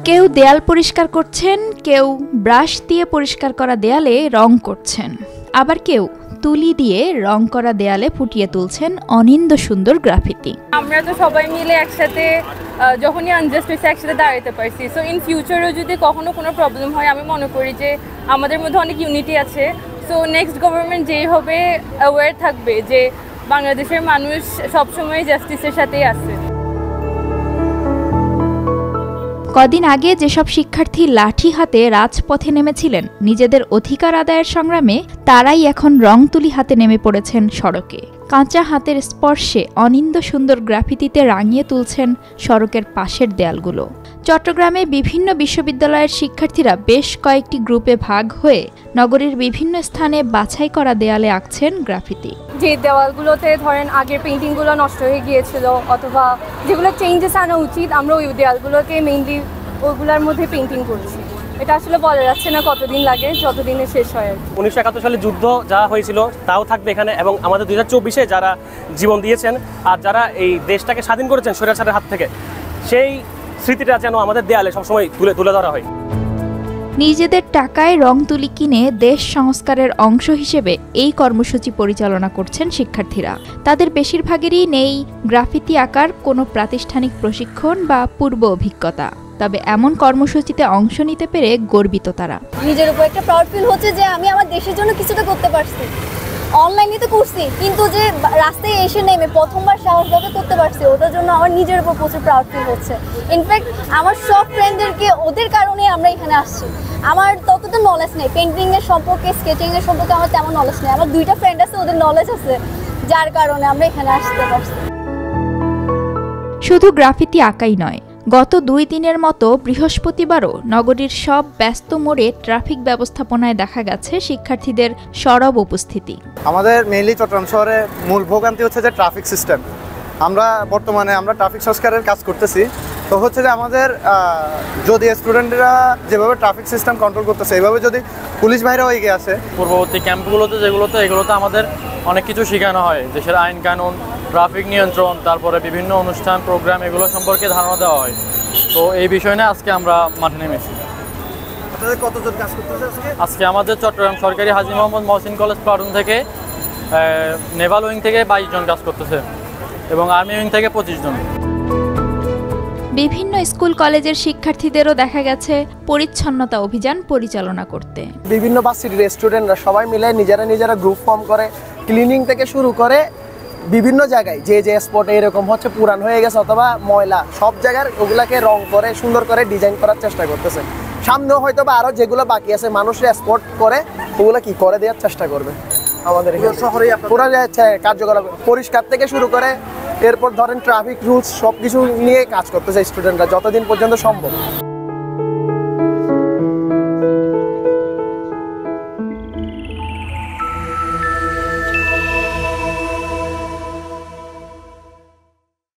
কেউ দেয়াল পরিষ্কার করছেন, কেউ ব্রাশ দিয়ে পরিষ্কার করা দেয়ালে রং করছেন, আবার কেউ তুলি দিয়ে রং করা দেয়ালে ফুটিয়ে তুলছেন অনিন্দ্য সুন্দর গ্রাফিতি। আমরা তো সবাই মিলে একসাথে যখনই আনজাস্ট হয়েছে একসাথে দাঁড়াতে পারছি। সো ইন ফিউচারও যদি কখনো কোনো প্রবলেম হয়, আমি মনে করি যে আমাদের মধ্যে অনেক ইউনিটি আছে। সো নেক্সট গভর্নমেন্ট যেই হবে অ্যাওয়্যার থাকবে যে বাংলাদেশের মানুষ সবসময় জাস্টিসের সাথেই আছে। কদিন আগে যেসব শিক্ষার্থী লাঠি হাতে রাজপথে নেমেছিলেন নিজেদের অধিকার আদায়ের সংগ্রামে, তারাই এখন রং তুলি হাতে নেমে পড়েছেন সড়কে। কাঁচা হাতের স্পর্শে অনিন্দ্য সুন্দর গ্রাফিতিতে রাঙিয়ে তুলছেন সড়কের পাশের দেয়ালগুলো। চট্টগ্রামে বিভিন্ন বিশ্ববিদ্যালয়ের শিক্ষার্থীরা বেশ কয়েকটি গ্রুপে ভাগ হয়ে নগরীর বিভিন্ন স্থানে বাছাই করা দেয়ালে আঁকছেন গ্রাফিতি। যে দেওয়ালগুলোতে ধরেন আগের পেন্টিংগুলো নষ্ট হয়ে গিয়েছিল অথবা যেগুলো চেঞ্জেস আনা উচিত, আমরা ওই দেওয়ালগুলোকে মেইনলি ওইগুলোর মধ্যে পেন্টিং করছি। এটা আসলে বলা যাচ্ছে না কতদিন লাগে, যতদিনে শেষ হয়। 1971 সালে যুদ্ধ যা হয়েছিল তাও থাকবে এখানে, এবং আমাদের 2024-এ যারা জীবন দিয়েছেন আর যারা এই দেশটাকে স্বাধীন করেছেন স্বৈরাচারের হাত থেকে, সেই স্মৃতিটা যেন আমাদের দেয়ালে সবসময় তুলে ধরা হয়। নিজেদের টাকায় রং তুলি কিনে দেশ সংস্কারের অংশ হিসেবে এই কর্মসূচি পরিচালনা করছেন শিক্ষার্থীরা। তাদের বেশিরভাগেরই নেই গ্রাফিতি আঁকার কোনো প্রাতিষ্ঠানিক প্রশিক্ষণ বা পূর্ব অভিজ্ঞতা, তবে এমন কর্মসূচিতে অংশ নিতে পেরে গর্বিত তারা। নিজের উপর একটা প্রাউড ফিল হচ্ছে যে আমি আমার দেশের জন্য কিছুটা করতে পারছি। অনলাইনে তো করছি, কিন্তু যে রাস্তায় এসে নেমে প্রথমবার সাহসভাবে করতে পারছি, ওটার জন্য আমার নিজের উপর প্রচুর প্রাউড ফিল হচ্ছে। ইনফ্যাক্ট আমার সব ফ্রেন্ডদেরকে ওদের কারণে আমরা এখানে আসছি। আমার ততটা নলেজ নেই পেন্টিংয়ের সম্পর্কে, স্কেচিংয়ের সম্পর্কে আমার তেমন নলেজ নেই। আমার 2টা ফ্রেন্ড আছে, ওদের নলেজ আছে, যার কারণে আমরা এখানে আসতে পারছি। শুধু গ্রাফিতি আঁকাই নয়, গত 2 দিনের মতো বৃহস্পতিবারও নগরীর সব ব্যস্ত মোড়ে ট্রাফিক ব্যবস্থাপনায় দেখা গেছে শিক্ষার্থীদের সরব উপস্থিতি। আমাদের মেইনলি চট্টগ্রাম শহরে মূল ভোগান্তি হচ্ছে যে ট্রাফিক সিস্টেম। বর্তমানে আমরা ট্রাফিক সংস্কারের কাজ করতেছি। তো হচ্ছে যে আমাদের যদি স্টুডেন্টরা যেভাবে ট্রাফিক সিস্টেম কন্ট্রোল করতেছে, এইভাবে যদি পুলিশ বাইরেও এগিয়ে আসে, পূর্ববর্তী ক্যাম্পগুলোতে এগুলোতে আমাদের অনেক কিছু শেখানো হয়, দেশের আইন কানুন, ট্রাফিক নিয়ন্ত্রণ, তারপরে বিভিন্ন অনুষ্ঠান প্রোগ্রাম, এগুলো সম্পর্কে ধারণা দেওয়া হয়। তো এই বিষয় নিয়ে আজকে আমরা মাঠে নেমেছি। আপনাদের কতজন কাজ করতেছে আজকে আমাদের চট্টগ্রাম সরকারি হাজী মোহাম্মদ মহসিন কলেজ প্লাটুন থেকে, নেভাল উইং থেকে 22 জন কাজ করতেছে এবং আর্মি উইং থেকে 25 জন। বিভিন্ন স্কুল কলেজের শিক্ষার্থীদেরও দেখা গেছে পরিচ্ছন্নতা অভিযান পরিচালনা করতে। বিভিন্ন ভার্সিটির স্টুডেন্টরা সবাই মিলে নিজেরা গ্রুপ ফর্ম করে ক্লিনিং থেকে শুরু করে বিভিন্ন জায়গায় যে স্পটে এরকম হচ্ছে পুরান হয়ে গেছে অথবা ময়লা, সব জায়গার ওগুলাকে রং করে সুন্দর করে ডিজাইন করার চেষ্টা করতেছে। সামনেও হয়তো বা আরও যেগুলো বাকি আছে মানুষের স্পট করে ওগুলো কি করে দেওয়ার চেষ্টা করবে। আমাদের শহরে পুরো কার্যকর পরিষ্কার থেকে শুরু করে এরপর ধরেন ট্রাফিক রুলস সব কিছু নিয়ে কাজ করতেছে স্টুডেন্টরা যতদিন পর্যন্ত সম্ভব।